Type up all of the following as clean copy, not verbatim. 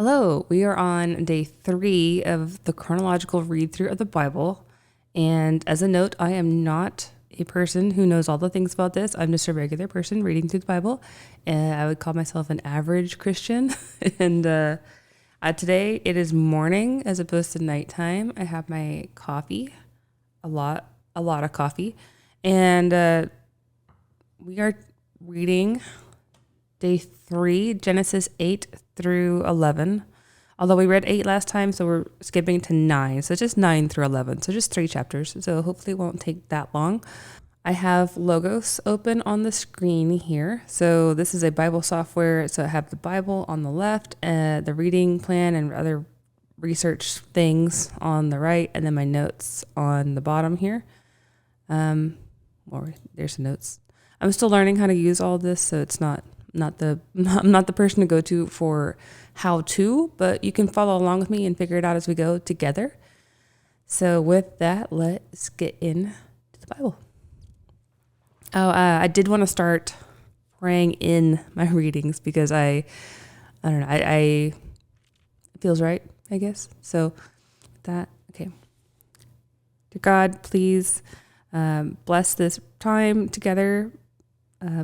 Hello, we are on day 3 of the chronological read through of the Bible. And as a note, I am not a person who knows all the things about this. I'm just a regular person reading through the Bible. And I would call myself an average Christian. and today it is morning as opposed to nighttime. I have my coffee, a lot of coffee. And we are reading day 3, Genesis 8 through 11. Although we read 8 last time, so we're skipping to 9. So just 9 through 11. So just 3 chapters. So hopefully it won't take that long. I have Logos open on the screen here. So this is a Bible software. So I have the Bible on the left, the reading plan and other research things on the right, and then my notes on the bottom here. There's the notes. I'm still learning how to use all this, so it's I'm not the person to go to for how to, but you can follow along with me and figure it out as we go together. So with that, let's get into the Bible. I did want to start praying in my readings because I don't know, it feels right, I guess. So okay. Dear God, please bless this time together.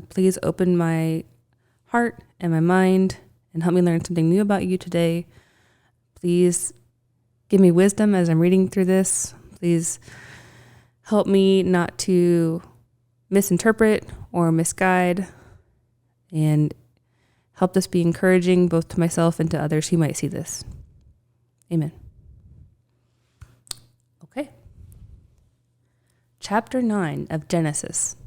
Please open my heart and my mind and help me learn something new about you today. Please give me wisdom as I'm reading through this. Please help me not to misinterpret or misguide, and help this be encouraging both to myself and to others who might see this. Amen. Okay. Chapter 9 of Genesis.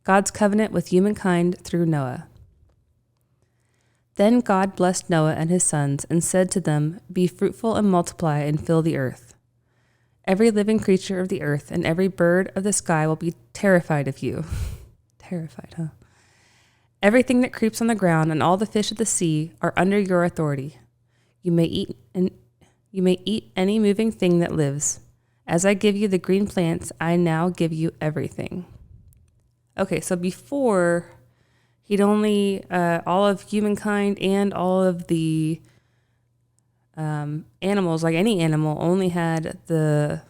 God's covenant with humankind through Noah. Then God blessed Noah and his sons and said to them, "Be fruitful and multiply and fill the earth. Every living creature of the earth and every bird of the sky will be terrified of you." Terrified, huh? "Everything that creeps on the ground and all the fish of the sea are under your authority. You may eat any moving thing that lives. As I give you the green plants, I now give you everything." Okay, so before he'd only, all of humankind and all of the animals, like any animal, only had the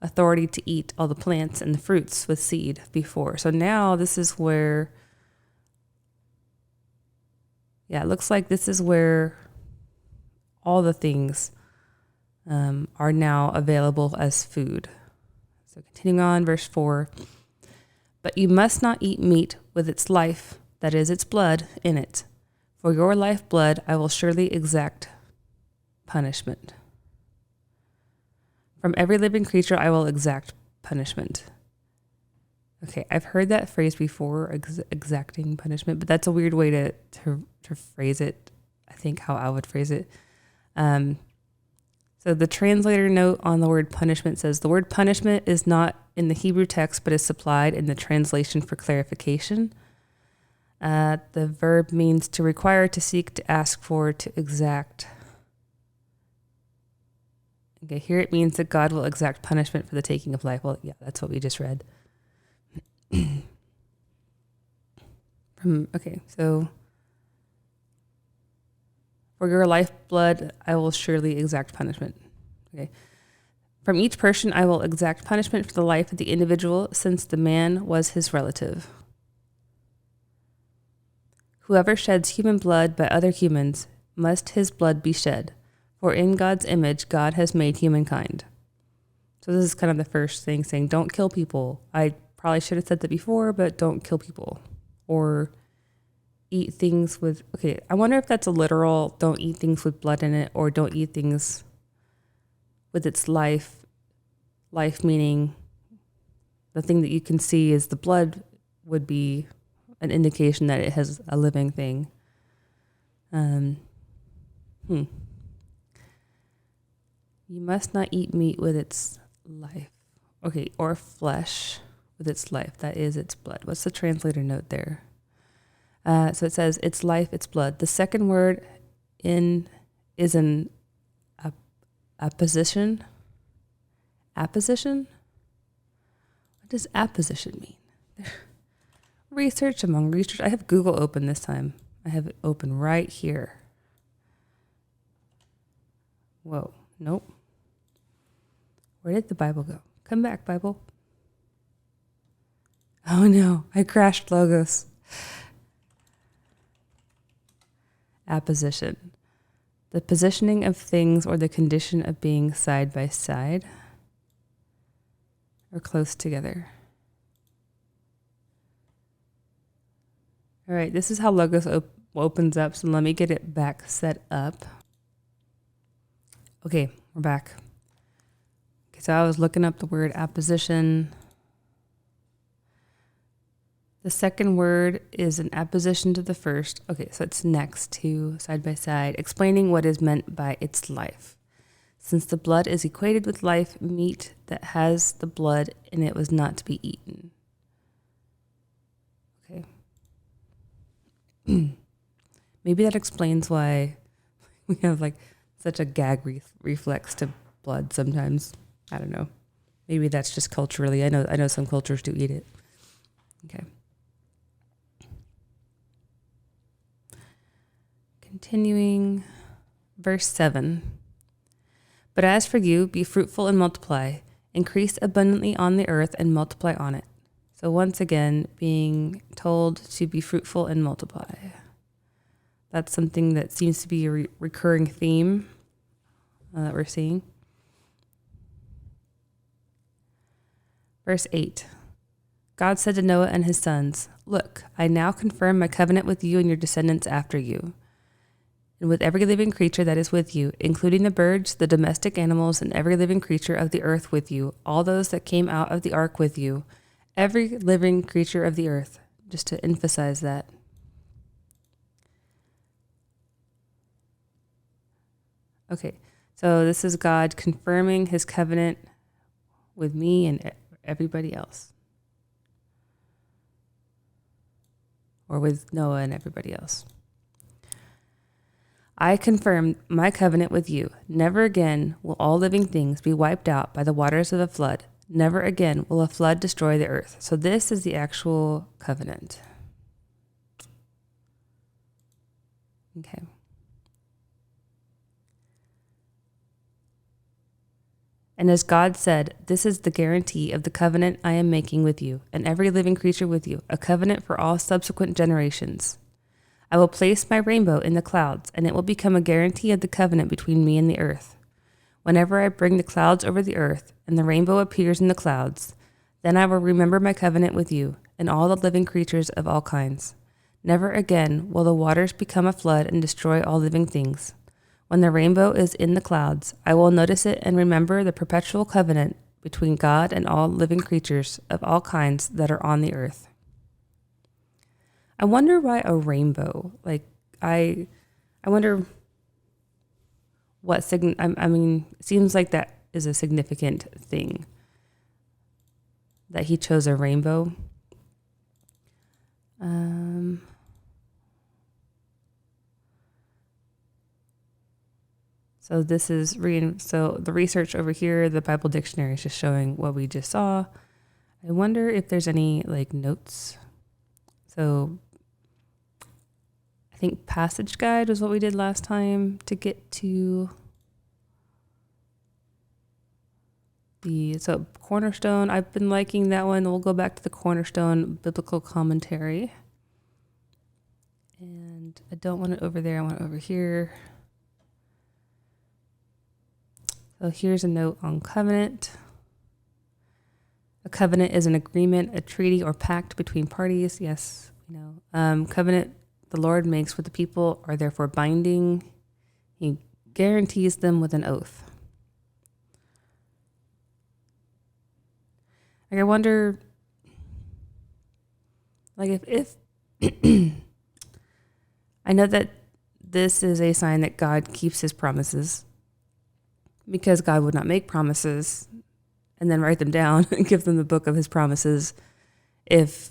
authority to eat all the plants and the fruits with seed before. So now this is where, it looks like this is where all the things are now available as food. So continuing on, verse 4. "But you must not eat meat with its life, that is, its blood, in it. For your lifeblood I will surely exact punishment. From every living creature I will exact punishment." Okay, I've heard that phrase before, exacting punishment, but that's a weird way to phrase it. I think how I would phrase it. So the translator note on the word punishment says, "The word punishment is not in the Hebrew text, but is supplied in the translation for clarification. The verb means to require, to seek, to ask for, to exact." Okay, here it means that God will exact punishment for the taking of life. Well, yeah, that's what we just read. So "For your lifeblood, I will surely exact punishment." Okay. "From each person, I will exact punishment for the life of the individual, since the man was his relative. Whoever sheds human blood by other humans, must his blood be shed. For in God's image, God has made humankind." So this is kind of the first thing saying, don't kill people. I probably should have said that before, but don't kill people. Or eat things with, I wonder if that's a literal, don't eat things with blood in it, or don't eat things with its life. Life meaning the thing that you can see is the blood would be an indication that it has a living thing. You must not eat meat with its life. Okay, or flesh with its life. That is its blood. What's the translator note there? So it says, "Its life, its blood." The second word is an apposition. Apposition? What does apposition mean? Research among research. I have Google open this time. I have it open right here. Whoa. Nope. Where did the Bible go? Come back, Bible. Oh no, I crashed Logos. Apposition. The positioning of things or the condition of being side by side or close together. All right, this is how Logos opens up. So let me get it back set up. Okay, we're back. Okay, so I was looking up the word apposition. The second word is an apposition to the first. Okay, so it's next to side by side, explaining what is meant by its life. Since the blood is equated with life, meat that has the blood in it was not to be eaten. Okay. Maybe that explains why we have like such a gag reflex to blood sometimes. I don't know. Maybe that's just culturally. I know some cultures do eat it. Okay. Continuing, verse 7. But as for you, be fruitful and multiply, increase abundantly on the earth and multiply on it. So once again, being told to be fruitful and multiply. That's something that seems to be a recurring theme that we're seeing. Verse 8. God said to Noah and his sons, "Look, I now confirm my covenant with you and your descendants after you, and with every living creature that is with you, including the birds, the domestic animals, and every living creature of the earth with you, all those that came out of the ark with you, every living creature of the earth." Just to emphasize that. Okay, so this is God confirming his covenant with me and everybody else. Or with Noah and everybody else. I confirm my covenant with you. Never again will all living things be wiped out by the waters of the flood. Never again will a flood destroy the earth. So this is the actual covenant. Okay. And as God said, this is the guarantee of the covenant I am making with you and every living creature with you, a covenant for all subsequent generations. I will place my rainbow in the clouds, and it will become a guarantee of the covenant between me and the earth. Whenever I bring the clouds over the earth and the rainbow appears in the clouds, then I will remember my covenant with you and all the living creatures of all kinds. Never again will the waters become a flood and destroy all living things. When the rainbow is in the clouds, I will notice it and remember the perpetual covenant between God and all living creatures of all kinds that are on the earth. I wonder why a rainbow. I wonder what it seems like that is a significant thing that he chose a rainbow. So this is so the research over here, the Bible dictionary is just showing what we just saw. I wonder if there's any notes. So I think passage guide was what we did last time to get to so Cornerstone. I've been liking that one. We'll go back to the Cornerstone biblical commentary. And I don't want it over there. I want it over here. So here's a note on covenant. A covenant is an agreement, a treaty, or pact between parties. Yes, we know. Covenant the Lord makes with the people are therefore binding. He guarantees them with an oath. I wonder, if I know that this is a sign that God keeps his promises, because God would not make promises and then write them down and give them the book of his promises if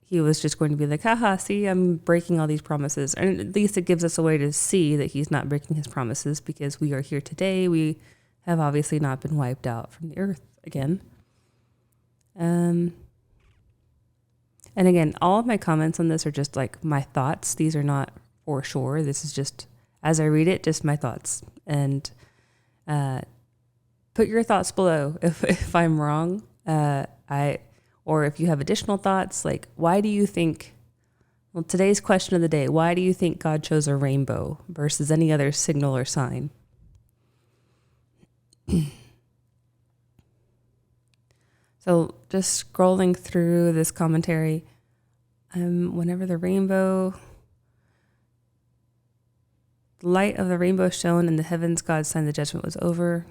he was just going to be like, haha, see, I'm breaking all these promises. And at least it gives us a way to see that he's not breaking his promises, because we are here today. We have obviously not been wiped out from the earth again. And again, all of my comments on this are just my thoughts. These are not for sure. This is just, as I read it, just my thoughts. And Put your thoughts below if I'm wrong. Or if you have additional thoughts, like why do you think, well, today's question of the day, why do you think God chose a rainbow versus any other signal or sign? So just scrolling through this commentary, whenever the light of the rainbow shone in the heavens, God's sign the judgment was over.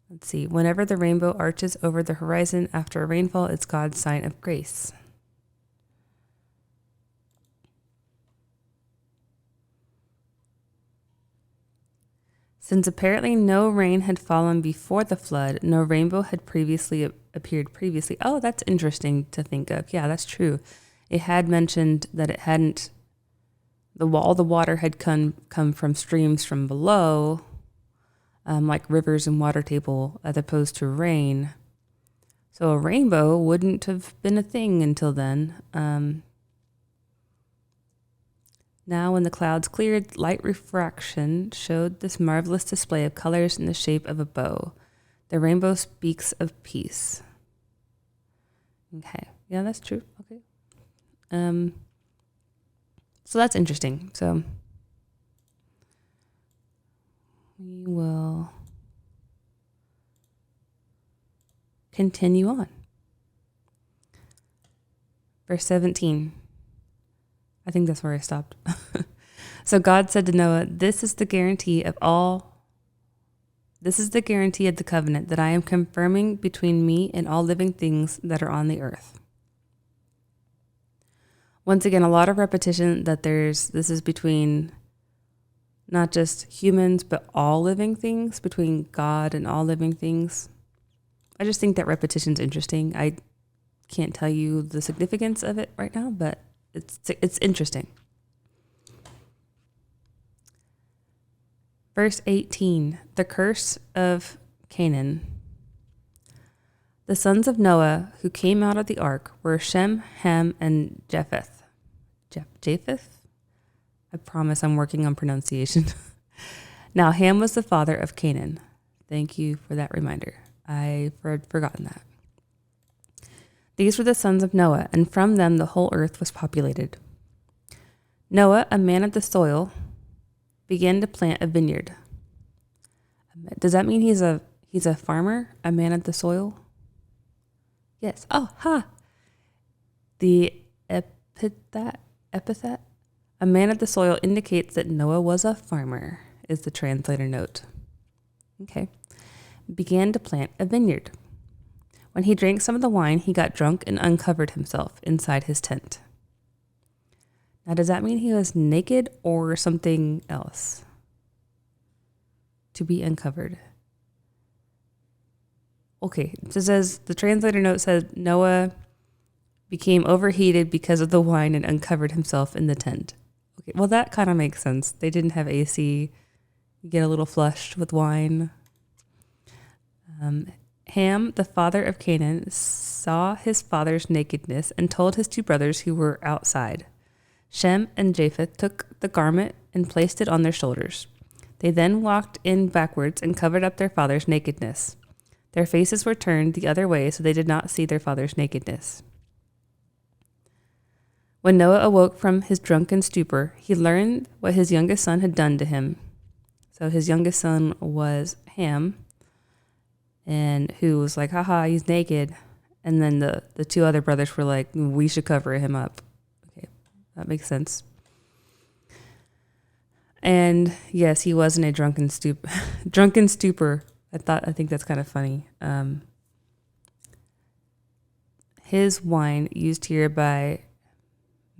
Let's see. Whenever the rainbow arches over the horizon after a rainfall, it's God's sign of grace. Since apparently no rain had fallen before the flood, no rainbow had appeared previously. Oh, that's interesting to think of. Yeah, that's true. It had mentioned that it hadn't, all the water had come from streams from below, like rivers and water table, as opposed to rain. So a rainbow wouldn't have been a thing until then. Now, when the clouds cleared, light refraction showed this marvelous display of colors in the shape of a bow. The rainbow speaks of peace. Okay, yeah, that's true. Okay. So that's interesting. So we will continue on. Verse 17. I think that's where I stopped. So God said to Noah, this is the guarantee of the covenant that I am confirming between me and all living things that are on the earth. Once again, a lot of repetition that this is between not just humans, but all living things, between God and all living things. I just think that repetition's interesting. I can't tell you the significance of it right now, but it's interesting. Verse 18, the curse of Canaan. The sons of Noah who came out of the ark were Shem, Ham, and Japheth. Japheth? I promise I'm working on pronunciation. Now, Ham was the father of Canaan. Thank you for that reminder. I had forgotten that. These were the sons of Noah, and from them the whole earth was populated. Noah, a man of the soil, began to plant a vineyard. Does that mean he's a farmer, a man of the soil? Yes. Oh, ha. The epithet, a man of the soil, indicates that Noah was a farmer, is the translator note. Okay. Began to plant a vineyard. When he drank some of the wine, he got drunk and uncovered himself inside his tent. Now, does that mean he was naked or something else? To be uncovered. Okay, it says, the translator note says Noah became overheated because of the wine and uncovered himself in the tent. Okay, well, that kind of makes sense. They didn't have AC. You get a little flushed with wine. Ham, the father of Canaan, saw his father's nakedness and told his two brothers who were outside. Shem and Japheth took the garment and placed it on their shoulders. They then walked in backwards and covered up their father's nakedness. Their faces were turned the other way, so they did not see their father's nakedness. When Noah awoke from his drunken stupor, he learned what his youngest son had done to him. So his youngest son was Ham, and who was like, haha, he's naked. And then the two other brothers were like, we should cover him up. Okay, that makes sense. And yes, he was in a drunken stupor. I think that's kind of funny. His wine, used here by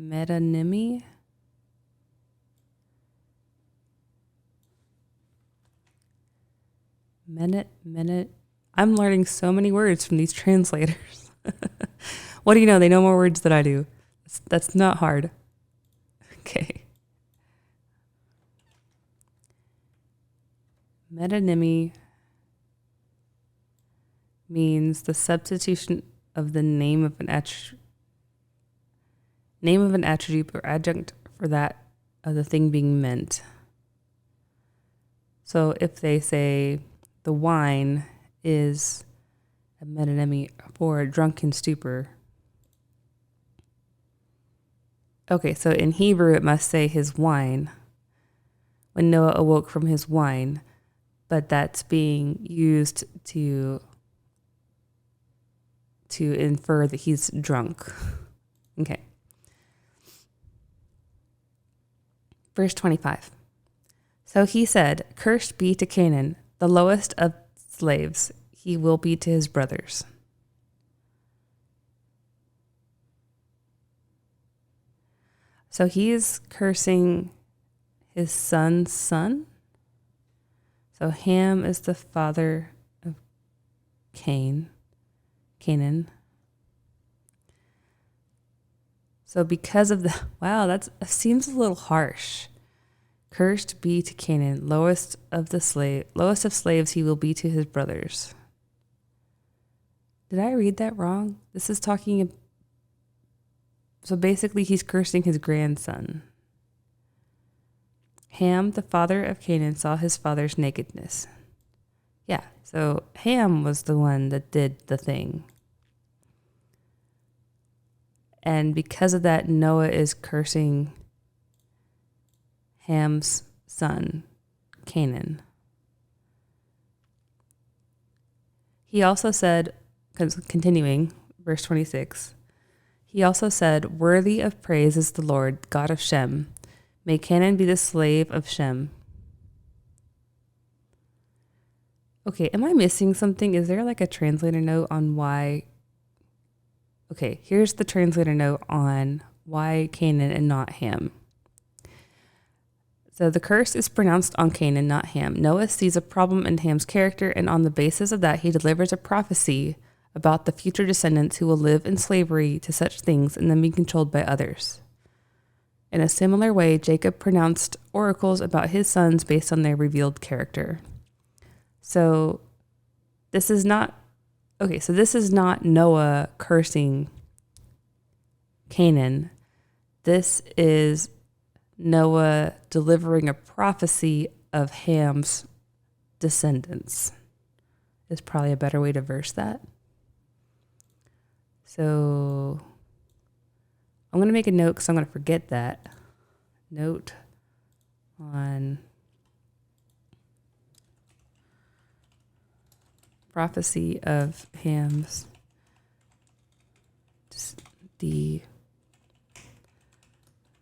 metonymy. I'm learning so many words from these translators. What do you know? They know more words than I do. That's not hard. Okay. Metonymy means the substitution of the name of an attribute or adjunct for that of the thing being meant. So if they say the wine is a metonymy for a drunken stupor. Okay, so in Hebrew it must say his wine, when Noah awoke from his wine, but that's being used to infer that he's drunk. Okay. Verse 25. So he said, "Cursed be to Canaan, the lowest of slaves. He will be to his brothers." So he's cursing his son's son. So Ham is the father of Canaan. So because of the, wow, that seems a little harsh. Cursed be to Canaan, lowest of slaves he will be to his brothers. Did I read that wrong? This is talking, so basically he's cursing his grandson. Ham, the father of Canaan, saw his father's nakedness. Yeah, so Ham was the one that did the thing. And because of that, Noah is cursing Ham's son, Canaan. He also said, continuing, verse 26, he also said, "Worthy of praise is the Lord, God of Shem. May Canaan be the slave of Shem." Okay, am I missing something? Is there like a translator note on why? Okay, here's the translator note on why Canaan and not Ham. So the curse is pronounced on Canaan, not Ham. Noah sees a problem in Ham's character, and on the basis of that, he delivers a prophecy about the future descendants who will live in slavery to such things and then be controlled by others. In a similar way, Jacob pronounced oracles about his sons based on their revealed character. So this is not Noah cursing Canaan. This is Noah delivering a prophecy of Ham's descendants. Is probably a better way to verse that. So I'm going to make a note because I'm going to forget that. Note on prophecy of Ham's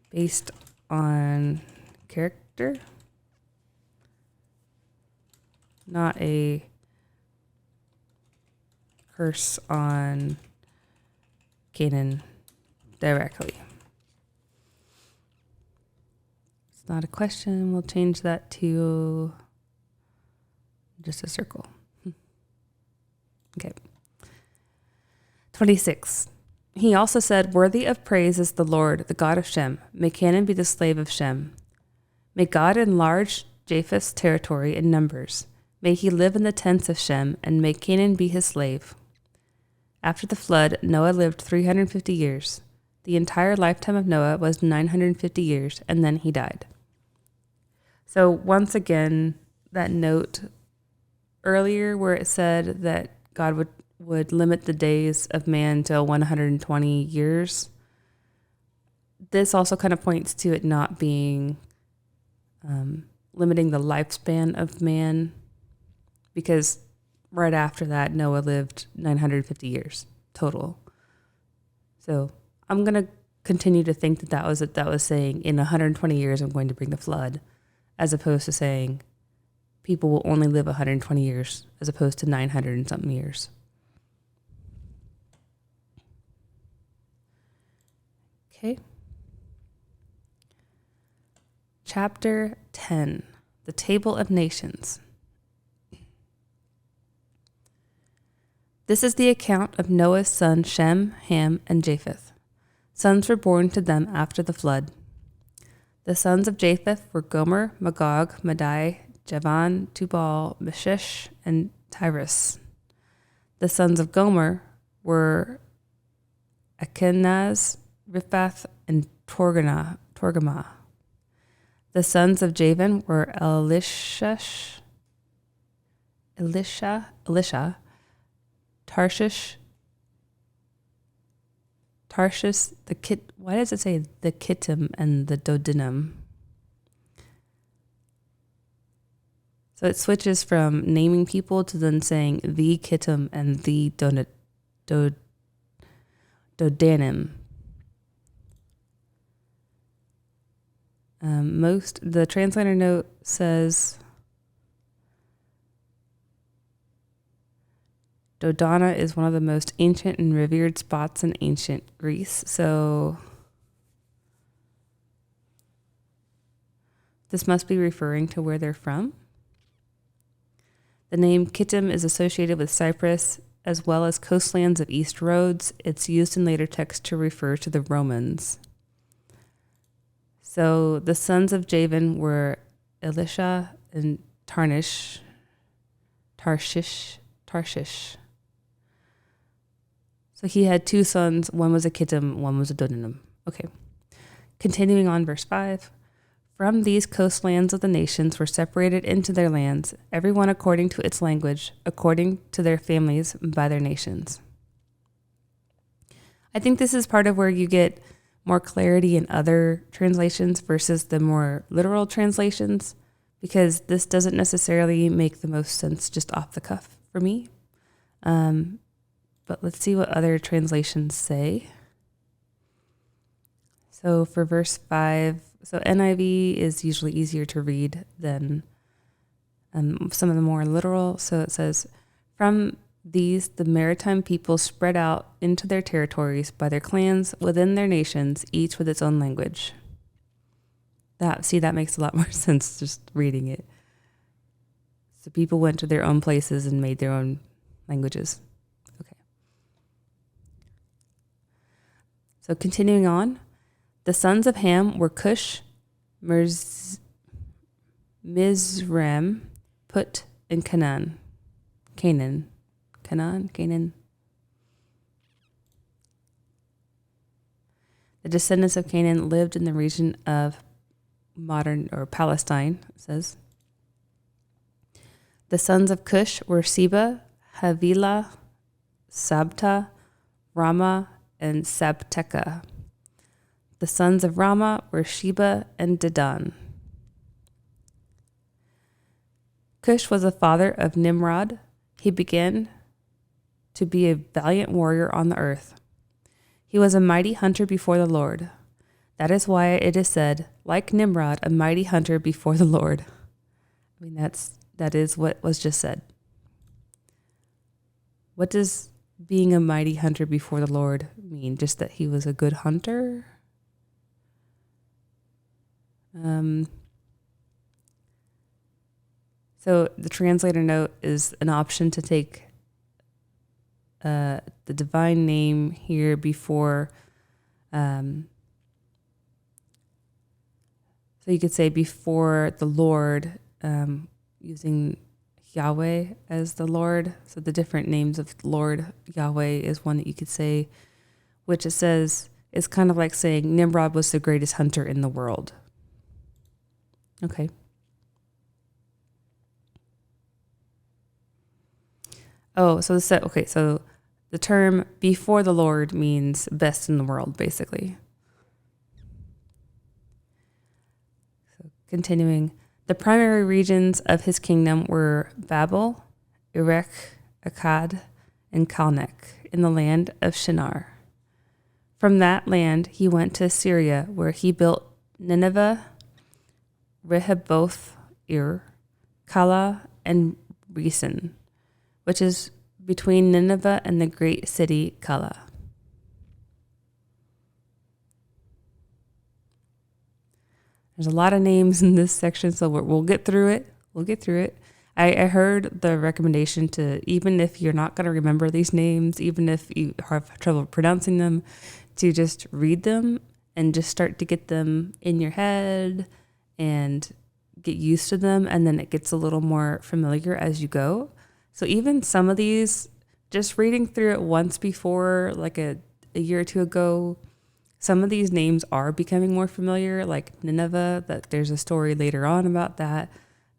based on character, not a curse on Canaan directly. It's not a question. We'll change that to just a circle. Okay. 26. He also said, "Worthy of praise is the Lord, the God of Shem. May Canaan be the slave of Shem. May God enlarge Japheth's territory in numbers. May he live in the tents of Shem, and may Canaan be his slave." After the flood, Noah lived 350 years. The entire lifetime of Noah was 950 years, and then he died. So once again, that note earlier where it said that God would limit the days of man to 120 years, this also kind of points to it not being limiting the lifespan of man, because right after that, Noah lived 950 years total. So I'm going to continue to think that was saying in 120 years, I'm going to bring the flood, as opposed to saying people will only live 120 years as opposed to 900 and something years. Okay. Chapter 10, the Table of Nations. This is the account of Noah's sons Shem, Ham, and Japheth. Sons were born to them after the flood. The sons of Japheth were Gomer, Magog, Madai, Javan, Tubal, Meshish, and Tyrus. The sons of Gomer were Akenaz, Riphath, and Torgama. The sons of Javan were Elisha, Tarshish, why does it say the Kittim and the Dodinim? So it switches from naming people to then saying the Kittim and the Dodanim. The translator note says Dodona is one of the most ancient and revered spots in ancient Greece. So this must be referring to where they're from. The name Kittim is associated with Cyprus as well as coastlands of East Rhodes. It's used in later texts to refer to the Romans. So the sons of Javan were Elisha and Tarshish. So he had two sons. One was a Kittim, one was a Dodanim. Okay. Continuing on, verse 5. From these coastlands of the nations were separated into their lands, everyone according to its language, according to their families, by their nations. I think this is part of where you get more clarity in other translations versus the more literal translations, because this doesn't necessarily make the most sense just off the cuff for me. But let's see what other translations say. So for verse 5, so NIV is usually easier to read than some of the more literal. So it says, from these, the maritime people spread out into their territories by their clans within their nations, each with its own language. That makes a lot more sense just reading it. So people went to their own places and made their own languages. Okay. So continuing on, the sons of Ham were Cush, Mizraim, Put, and Canaan. The descendants of Canaan lived in the region of modern or Palestine, it says. The sons of Cush were Seba, Havilah, Sabta, Rama, and Sabteka. The sons of Rama were Sheba and Dedan. Cush was the father of Nimrod. He began to be a valiant warrior on the earth. He was a mighty hunter before the Lord. That is why it is said, like Nimrod, a mighty hunter before the Lord. I mean, that is what was just said. What does being a mighty hunter before the Lord mean? Just that he was a good hunter? So the translator note is an option to take the divine name here before. So you could say before the Lord, using Yahweh as the Lord. So the different names of Lord Yahweh is one that you could say, which it says is kind of like saying Nimrod was the greatest hunter in the world. Okay. Oh, so so the term before the Lord means best in the world, basically. So continuing, the primary regions of his kingdom were Babel, Erech, Akkad, and Calneh in the land of Shinar. From that land he went to Assyria, where he built Nineveh, Rehoboth, Kala, and Resen, which is between Nineveh and the great city Kala. There's a lot of names in this section, so we'll get through it. I heard the recommendation to, even if you're not going to remember these names, even if you have trouble pronouncing them, to just read them and just start to get them in your head and get used to them, and then it gets a little more familiar as you go. So even some of these, just reading through it once before, like a year or two ago, Some of these names are becoming more familiar, like Nineveh, that there's a story later on about that.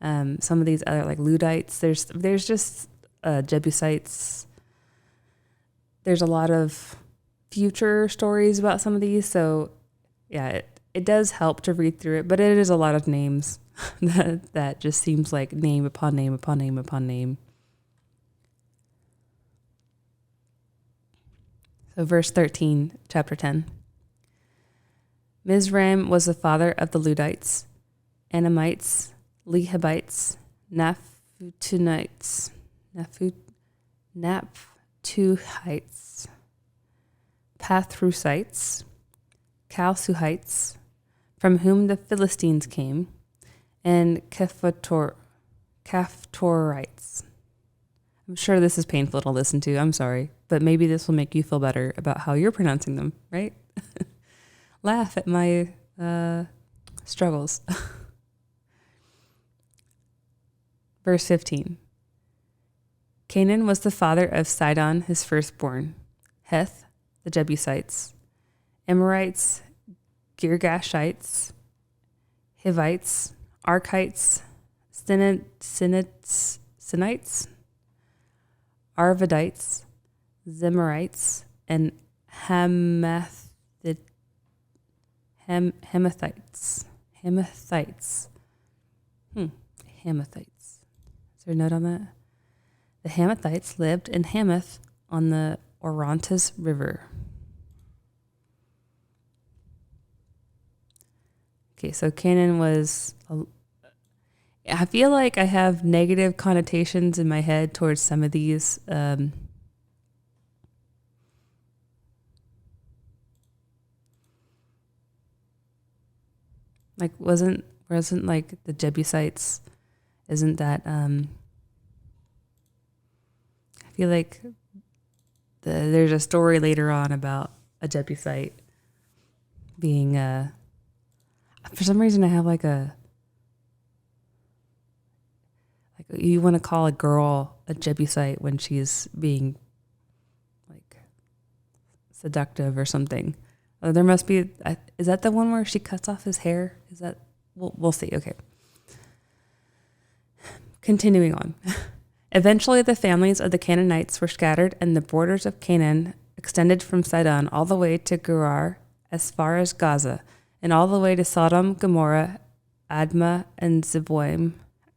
Some of these other, like Ludites, there's just Jebusites. There's a lot of future stories about some of these. So yeah, it does help to read through it, but it is a lot of names that just seems like name upon name upon name upon name. So verse 13, chapter 10. Mizraim was the father of the Ludites, Anamites, Lehabites, Naphtunites, Pathrusites, Calsuhites, from whom the Philistines came, and Caphtorites. I'm sure this is painful to listen to. I'm sorry, but maybe this will make you feel better about how you're pronouncing them, right? Laugh at my struggles. Verse 15. Canaan was the father of Sidon, his firstborn, Heth, the Jebusites, Amorites, Girgashites, Hivites, Archites, Sinites, Arvadites, Zemarites, and Hamathites. Hamathites. Hamathites. Is there a note on that? The Hamathites lived in Hamath on the Orontes River. Okay, so Canaan was... I feel like I have negative connotations in my head towards some of these. Like wasn't like the Jebusites? Isn't that? I feel like there's a story later on about a Jebusite being. For some reason, I have like you want to call a girl a Jebusite when she's being like seductive or something. There must be. Is that the one where she cuts off his hair? Is that? We'll see. Okay. Continuing on. Eventually, the families of the Canaanites were scattered, and the borders of Canaan extended from Sidon all the way to Gerar, as far as Gaza, and all the way to Sodom, Gomorrah, Admah, and Zeboim,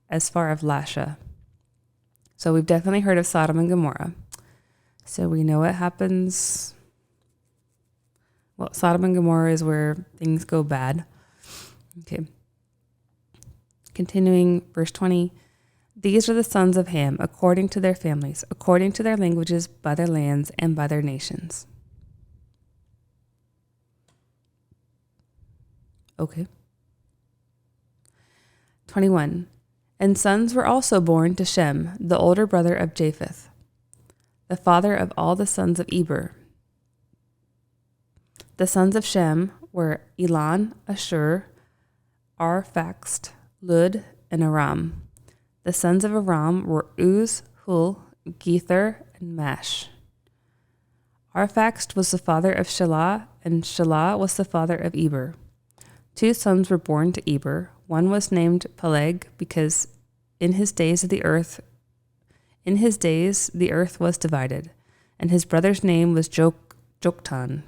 as far as Lasha. So we've definitely heard of Sodom and Gomorrah. So we know what happens. Well, Sodom and Gomorrah is where things go bad. Okay. Continuing, verse 20. These are the sons of Ham, according to their families, according to their languages, by their lands, and by their nations. Okay. 21. And sons were also born to Shem, the older brother of Japheth, the father of all the sons of Eber. The sons of Shem were Elan, Ashur, Arphaxad, Lud, and Aram. The sons of Aram were Uz, Hul, Gether, and Mash. Arphaxad was the father of Shelah, and Shelah was the father of Eber. 2 sons were born to Eber. One was named Peleg, because in his days the earth was divided, and his brother's name was Joktan.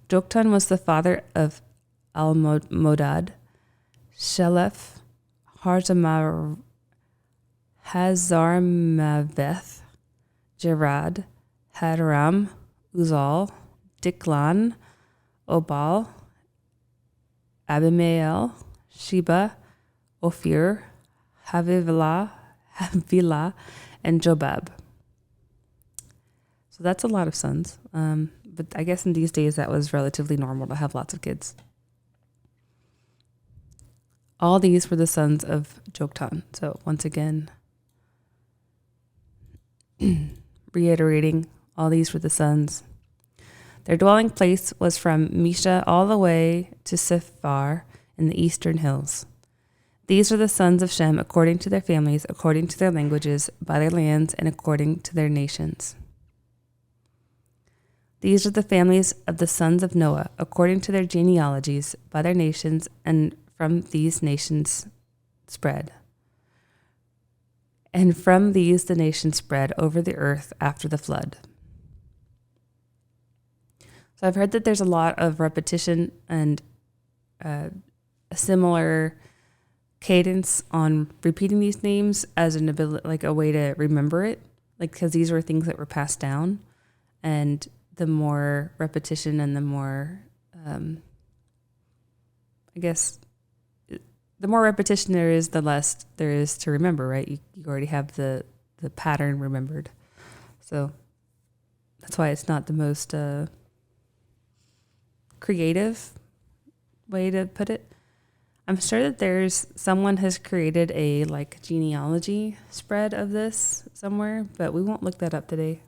Joktan was the father of Almodad, Sheleph, Hazarmaveth, Jerad, Hadoram, Uzal, Diklan, Obal, Abimael, Sheba, Ophir, Havilah, and Jobab. So that's a lot of sons. But I guess in these days that was relatively normal to have lots of kids. All these were the sons of Joktan. So once again, reiterating, all these were the sons. Their dwelling place was from Misha all the way to Sephar in the eastern hills. These are the sons of Shem according to their families, according to their languages, by their lands, and according to their nations. These are the families of the sons of Noah, according to their genealogies, by their nations, and from these nations spread. And from these the nations spread over the earth after the flood. So I've heard that there's a lot of repetition and a similar cadence on repeating these names as an ability, like a way to remember it, like because these were things that were passed down, and the more repetition and the more, the more repetition there is, the less there is to remember, right? You already have the pattern remembered. So that's why it's not the most creative way to put it. I'm sure that someone has created a like genealogy spread of this somewhere, but we won't look that up today.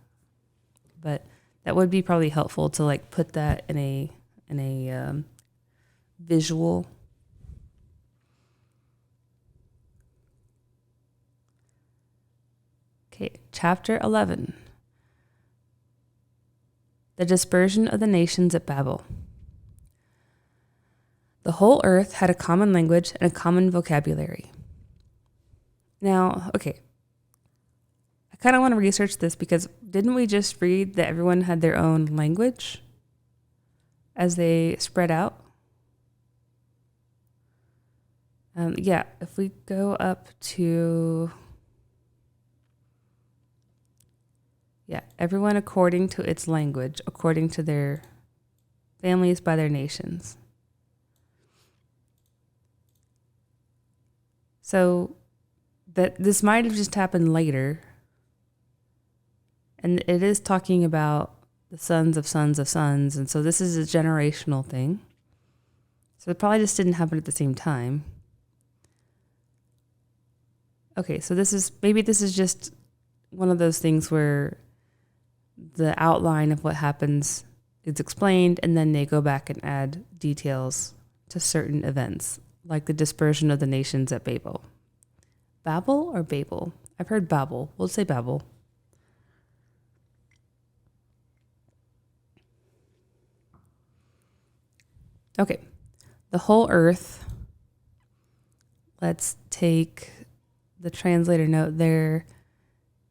But that would be probably helpful to like put that in a visual. Okay, chapter 11. The dispersion of the nations at Babel. The whole earth had a common language and a common vocabulary. Now, okay, I kind of want to research this because didn't we just read that everyone had their own language as they spread out? Yeah, if we go up to... Yeah, everyone according to its language, according to their families by their nations. So that this might have just happened later. And it is talking about the sons of sons of sons. And so this is a generational thing. So it probably just didn't happen at the same time. Okay, so this is just one of those things where the outline of what happens is explained, and then they go back and add details to certain events, like the dispersion of the nations at Babel. Babel or Babel? I've heard Babel. We'll say Babel. Okay. The whole earth. Let's take the translator note there.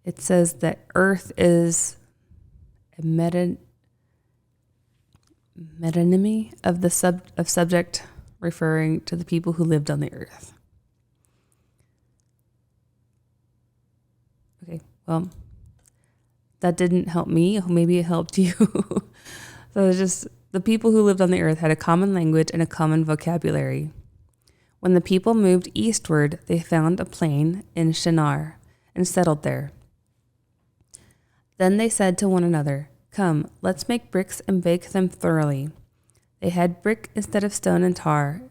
It says that earth is a metonymy of the subject referring to the people who lived on the earth. Okay, well, that didn't help me. Maybe it helped you. So it's just the people who lived on the earth had a common language and a common vocabulary. When the people moved eastward, they found a plain in Shinar and settled there. Then they said to one another, "Come, let's make bricks and bake them thoroughly." They had brick instead of stone and tar.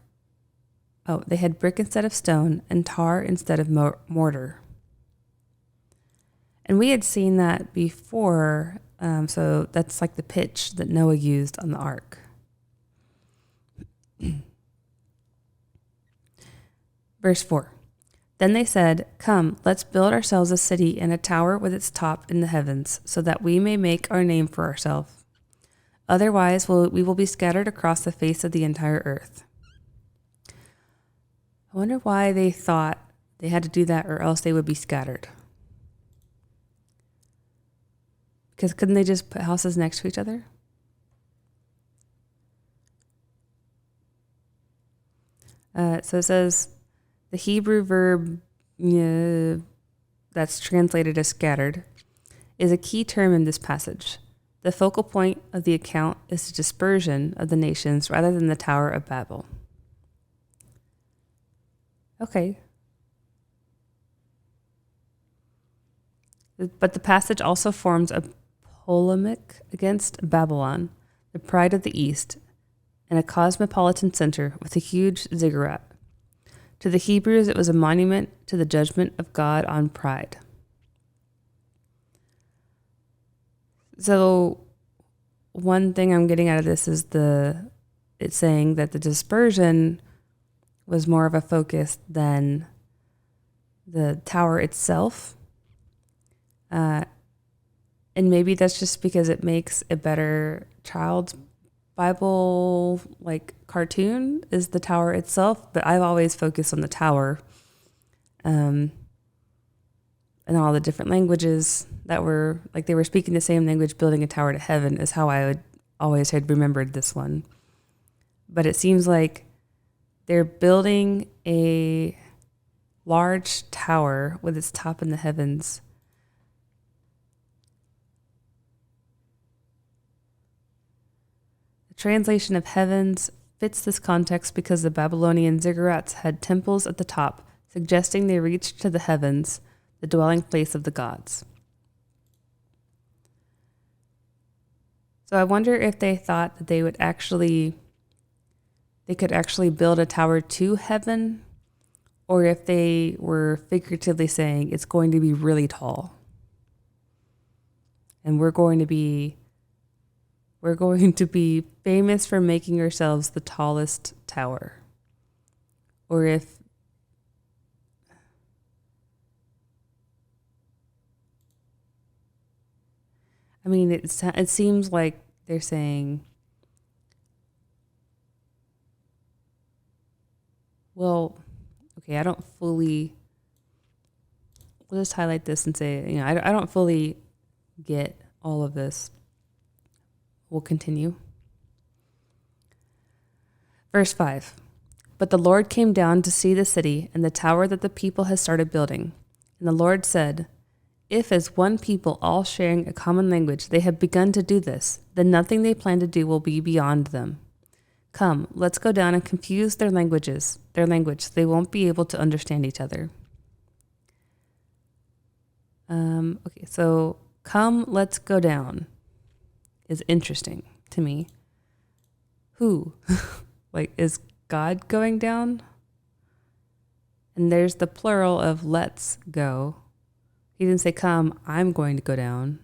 Oh, they had brick instead of stone and tar instead of mortar. And we had seen that before. So that's like the pitch that Noah used on the ark. Verse 4. Then they said, "Come, let's build ourselves a city and a tower with its top in the heavens, so that we may make our name for ourselves. Otherwise, we will be scattered across the face of the entire earth." I wonder why they thought they had to do that, or else they would be scattered. Because couldn't they just put houses next to each other? So it says, the Hebrew verb that's translated as scattered is a key term in this passage. The focal point of the account is the dispersion of the nations rather than the Tower of Babel. Okay. But the passage also forms a polemic against Babylon, the pride of the East, and a cosmopolitan center with a huge ziggurat. To the Hebrews, it was a monument to the judgment of God on pride. So one thing I'm getting out of this is it's saying that the dispersion was more of a focus than the tower itself. And maybe that's just because it makes a better child's Bible like cartoon is the tower itself, but I've always focused on the tower, and all the different languages that were like they were speaking the same language, building a tower to heaven is how I would always had remembered this one. But it seems like they're building a large tower with its top in the heavens. The translation of heavens fits this context because the Babylonian ziggurats had temples at the top, suggesting they reached to the heavens, the dwelling place of the gods. So I wonder if they thought that they could actually build a tower to heaven, or if they were figuratively saying it's going to be really tall. And we're going to be famous for making ourselves the tallest tower. Or if I mean, it seems like they're saying, well, okay, I don't fully, we'll just highlight this and say, I don't fully get all of this. We'll continue. Verse 5. But the Lord came down to see the city and the tower that the people had started building. And the Lord said, if as one people all sharing a common language they have begun to do this, then nothing they plan to do will be beyond them. Come, let's go down and confuse their language. They won't be able to understand each other. Okay, so come, let's go down is interesting to me. Who? Like, is God going down? And there's the plural of let's go. He didn't say, come, I'm going to go down.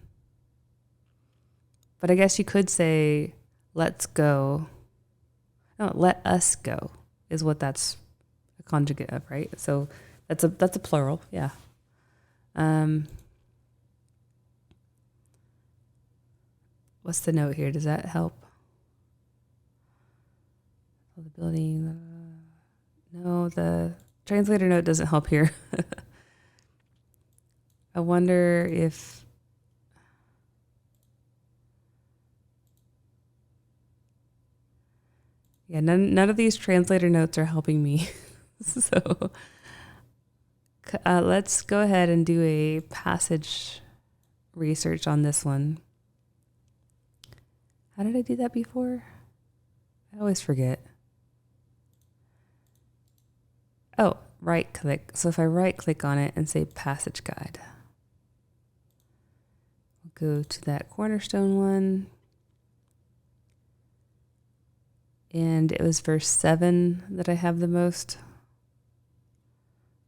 But I guess you could say, let's go. No, let us go is what that's a conjugate of, right? So that's a plural, yeah. What's the note here? Does that help? The building. No, the translator note doesn't help here. I wonder if none of these translator notes are helping me. So let's go ahead and do a passage research on this one. How did I do that before? I always forget. Oh, right click. So if I right click on it and say passage guide, we'll go to that cornerstone one. And it was verse 7 that I have the most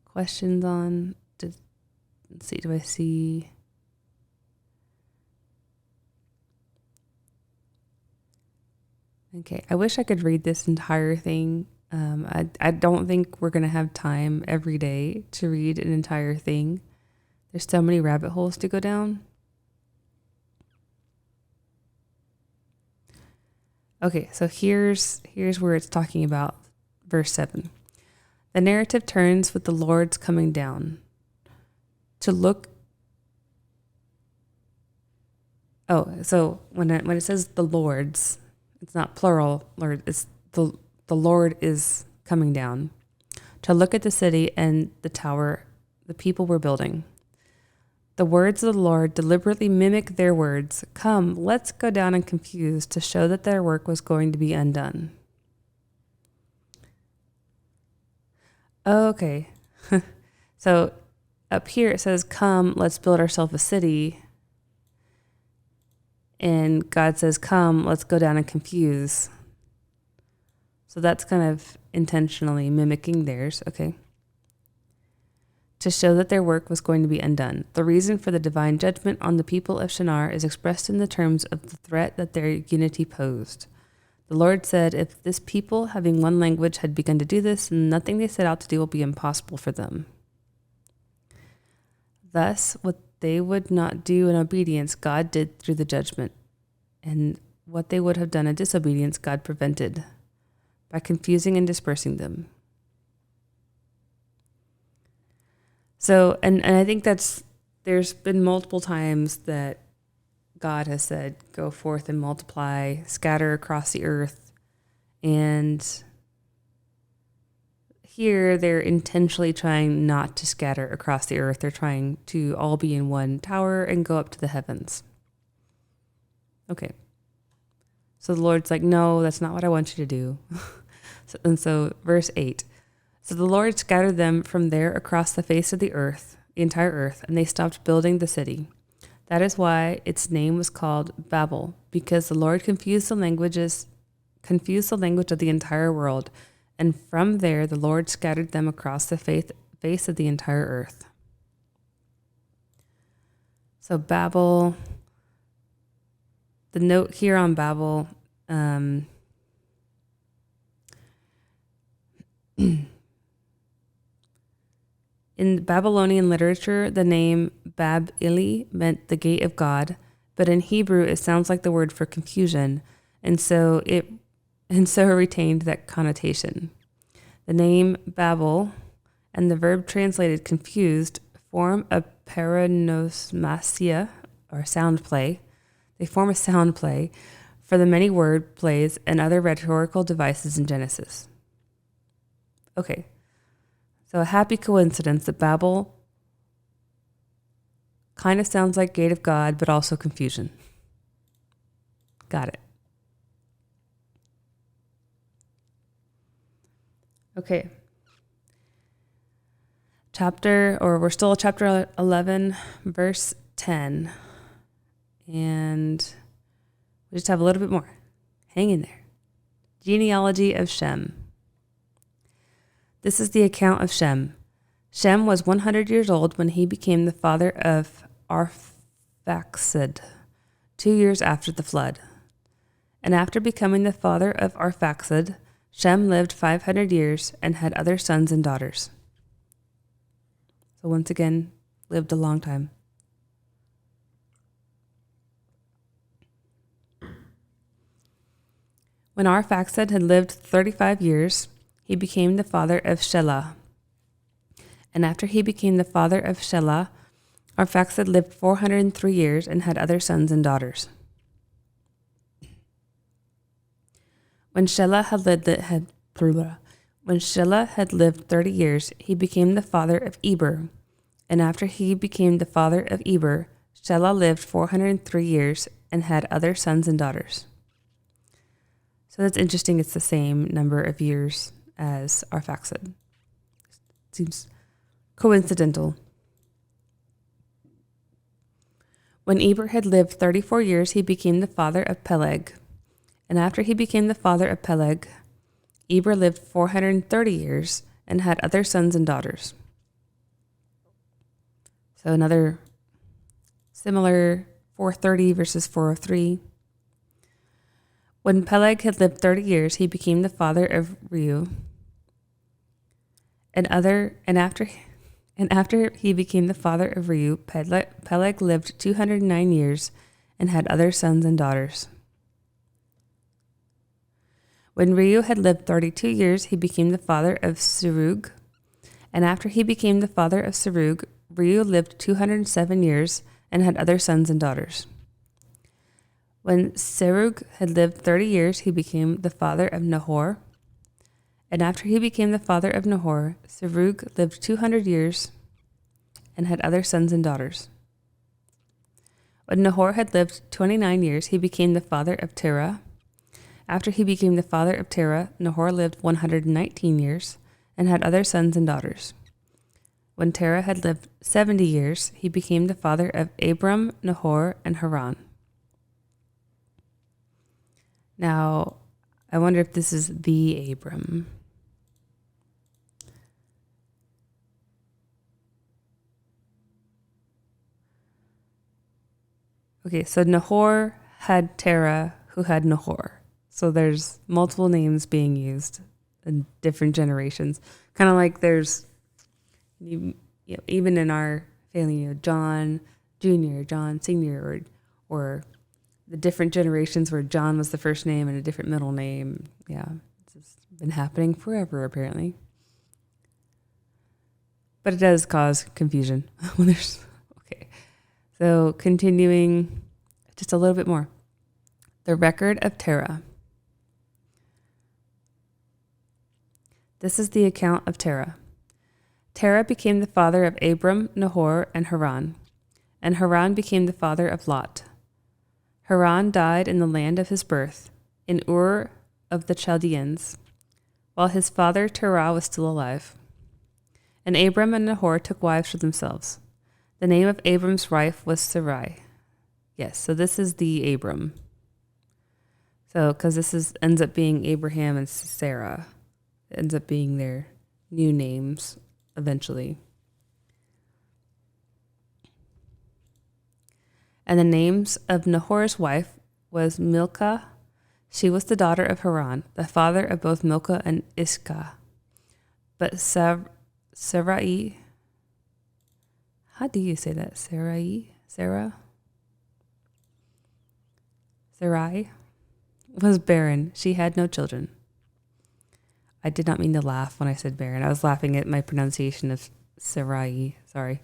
questions on. Let's see, do I see? Okay, I wish I could read this entire thing. I don't think we're going to have time every day to read an entire thing. There's so many rabbit holes to go down. Okay, so here's where it's talking about verse 7. The narrative turns with the Lord's coming down to look. Oh, so when it says the Lord's, it's not plural, Lord, it's the Lord is coming down to look at the city and the tower the people were building. The words of the Lord deliberately mimic their words. Come, let's go down and confuse to show that their work was going to be undone. Okay. So up here it says, come, let's build ourselves a city. And God says, come, let's go down and confuse. So that's kind of intentionally mimicking theirs. Okay. To show that their work was going to be undone. The reason for the divine judgment on the people of Shinar is expressed in the terms of the threat that their unity posed. The Lord said, if this people, having one language, had begun to do this, nothing they set out to do will be impossible for them. Thus, with they would not do in obedience, God did through the judgment. And what they would have done in disobedience, God prevented by confusing and dispersing them. So, and I think there's been multiple times that God has said, go forth and multiply, scatter across the earth. And here they're intentionally trying not to scatter across the earth. They're trying to all be in one tower and go up to the heavens. Okay. So the Lord's like, no, that's not what I want you to do. So verse 8. So the Lord scattered them from there across the face of the earth, the entire earth, and they stopped building the city. That is why its name was called Babel, because the Lord confused the language of the entire world, and from there the Lord scattered them across the face of the entire earth. So Babel, the note here on Babel, in Babylonian literature, the name Bab-ili meant the gate of God, but in Hebrew it sounds like the word for confusion, and so it retained that connotation. The name Babel and the verb translated confused form a paronomasia, or sound play. They form a sound play for the many word plays and other rhetorical devices in Genesis. Okay. So a happy coincidence that Babel kind of sounds like gate of God, but also confusion. Got it. Okay. We're still at chapter 11, verse 10. And we just have a little bit more. Hang in there. Genealogy of Shem. This is the account of Shem. Shem was 100 years old when he became the father of Arphaxad, 2 years after the flood. And after becoming the father of Arphaxad, Shem lived 500 years and had other sons and daughters. So once again, lived a long time. When Arphaxad had lived 35 years, he became the father of Shelah. And after he became the father of Shelah, Arphaxad lived 403 years and had other sons and daughters. When Shelah had lived 30 years, he became the father of Eber. And after he became the father of Eber, Shelah lived 403 years and had other sons and daughters. So that's interesting. It's the same number of years as Arphaxad. Seems coincidental. When Eber had lived 34 years, he became the father of Peleg. And after he became the father of Peleg, Eber lived 430 years and had other sons and daughters. So another similar 430 versus 403. When Peleg had lived 30 years, he became the father of Reu. And after he became the father of Reu, Peleg lived 209 years and had other sons and daughters. When Reu had lived 32 years, he became the father of Serug. And after he became the father of Serug, Reu lived 207 years and had other sons and daughters. When Serug had lived 30 years, he became the father of Nahor. And after he became the father of Nahor, Serug lived 200 years and had other sons and daughters. When Nahor had lived 29 years, he became the father of Terah. After he became the father of Terah, Nahor lived 119 years and had other sons and daughters. When Terah had lived 70 years, he became the father of Abram, Nahor, and Haran. Now, I wonder if this is the Abram. Okay, so Nahor had Terah, who had Nahor. So there's multiple names being used in different generations. Kind of like there's, even in our family, John, Junior, John Senior, or the different generations where John was the first name and a different middle name. Yeah, it's been happening forever, apparently. But it does cause confusion when there's, okay. So continuing just a little bit more. The record of Terah. This is the account of Terah. Terah became the father of Abram, Nahor, and Haran. And Haran became the father of Lot. Haran died in the land of his birth, in Ur of the Chaldeans, while his father Terah was still alive. And Abram and Nahor took wives for themselves. The name of Abram's wife was Sarai. Yes, so this is the Abram. So, because ends up being Abraham and Sarah. It ends up being their new names eventually. And the names of Nahor's wife was Milcah. She was the daughter of Haran, the father of both Milcah and Iscah. But Sarai, how do you say that? Sarai was barren. She had no children. I did not mean to laugh when I said barren. I was laughing at my pronunciation of Sarai. Sorry.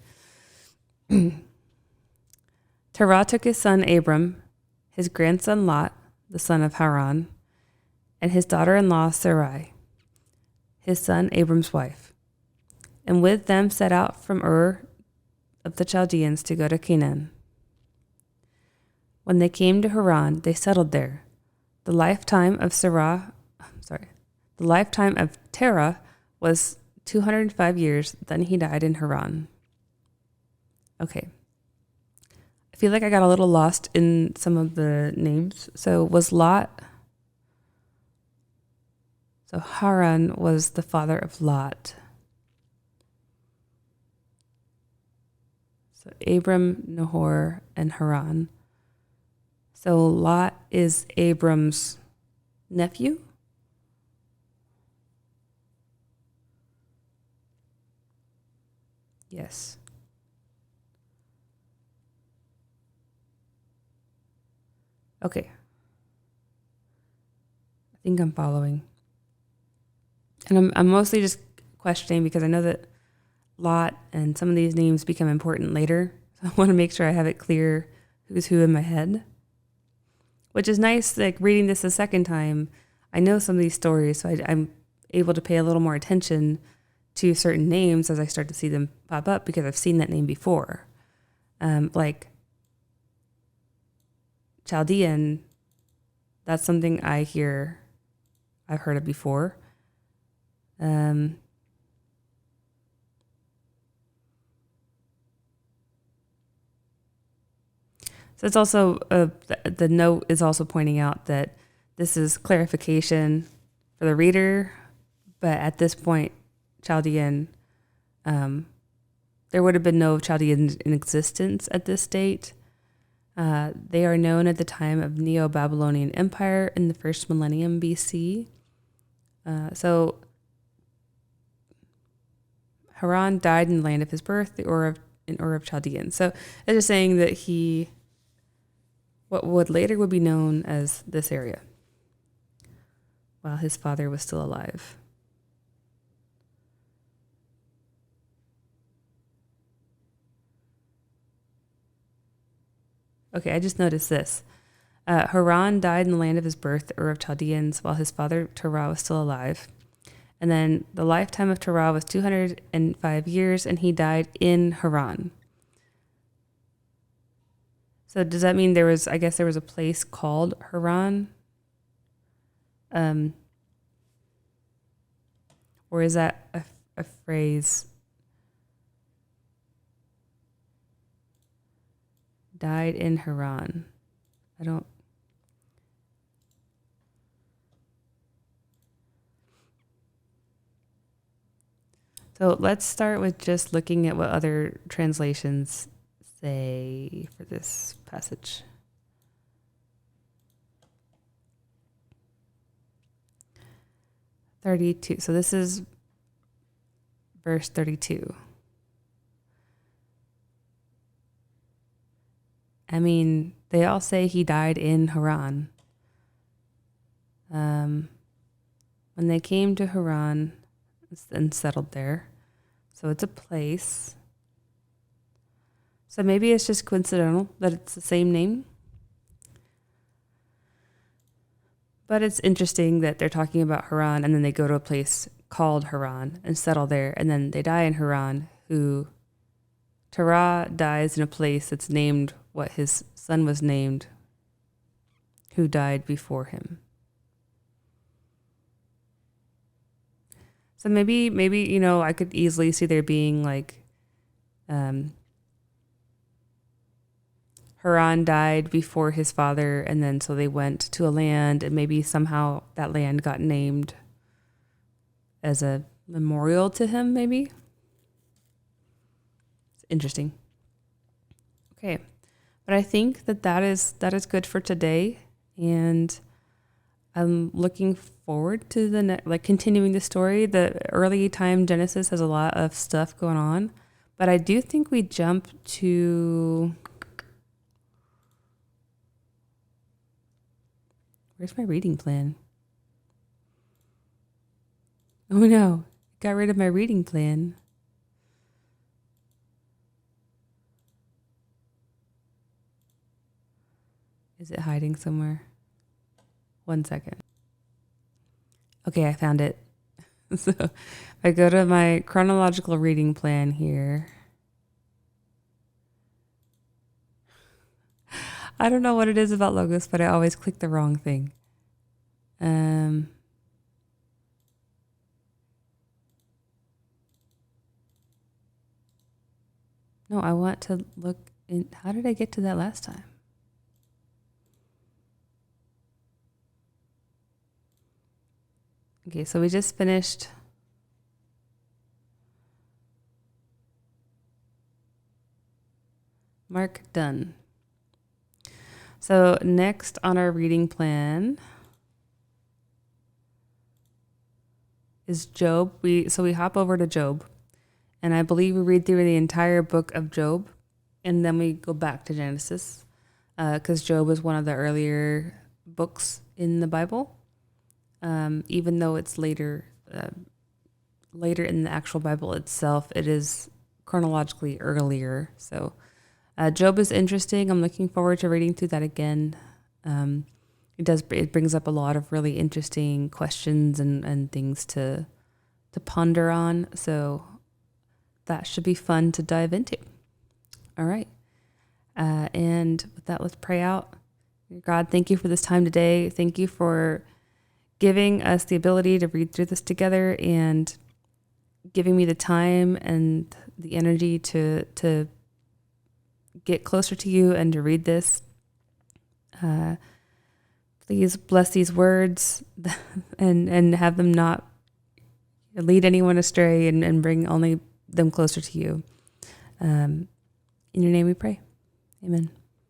Terah took his son Abram, his grandson Lot, the son of Haran, and his daughter-in-law Sarai, his son Abram's wife, and with them set out from Ur of the Chaldeans to go to Canaan. When they came to Haran, they settled there. The lifetime of Terah was 205 years. Then he died in Haran. Okay. I feel like I got a little lost in some of the names. So was Lot. So Haran was the father of Lot. So Abram, Nahor, and Haran. So Lot is Abram's nephew? Yes. Okay. I think I'm following. And I'm mostly just questioning because I know that Lot and some of these names become important later. So I want to make sure I have it clear who's who in my head. Which is nice, like reading this a second time. I know some of these stories, so I'm able to pay a little more attention to certain names as I start to see them pop up because I've seen that name before. Like Chaldean, that's something I've heard of before. So it's also, the note is also pointing out that this is clarification for the reader, but at this point, Chaldean, there would have been no Chaldeans in existence at this date. They are known at the time of Neo-Babylonian Empire in the first millennium BC. So Haran died in the land of his birth, in Ur of Chaldeans. So it's just saying that what would later would be known as this area, while his father was still alive. Okay, I just noticed this. Haran died in the land of his birth, Ur of Chaldeans, while his father Terah was still alive. And then the lifetime of Terah was 205 years, and he died in Haran. So does that mean there was a place called Haran? Or is that a phrase? Died in Haran. So let's start with just looking at what other translations say for this passage. (32). So this is verse 32. I mean, they all say he died in Haran. When they came to Haran and settled there. So it's a place. So maybe it's just coincidental that it's the same name. But it's interesting that they're talking about Haran and then they go to a place called Haran and settle there. And then they die in Haran, who Terah dies in a place that's named what his son was named, who died before him. So maybe, I could easily see there being like, Haran died before his father, and then so they went to a land, and maybe somehow that land got named as a memorial to him, maybe. It's interesting. Okay. But I think that is good for today, and I'm looking forward to continuing the story. The early time Genesis has a lot of stuff going on, but I do think we jump to, where's my reading plan? Oh no, got rid of my reading plan. Is it hiding somewhere? 1 second. Okay, I found it. So I go to my chronological reading plan here. I don't know what it is about Logos, but I always click the wrong thing. No, I want to look in. How did I get to that last time? Okay, so we just finished Mark done. So next on our reading plan is Job. We hop over to Job, and I believe we read through the entire book of Job, and then we go back to Genesis, because Job is one of the earlier books in the Bible. Even though it's later in the actual Bible itself, it is chronologically earlier. So Job is interesting. I'm looking forward to reading through that again. It brings up a lot of really interesting questions and things to ponder on. So that should be fun to dive into. All right. And with that, let's pray out. God, thank you for this time today. Thank you for giving us the ability to read through this together and giving me the time and the energy to get closer to you and to read this. Please bless these words and have them not lead anyone astray and bring only them closer to you. In your name we pray. Amen.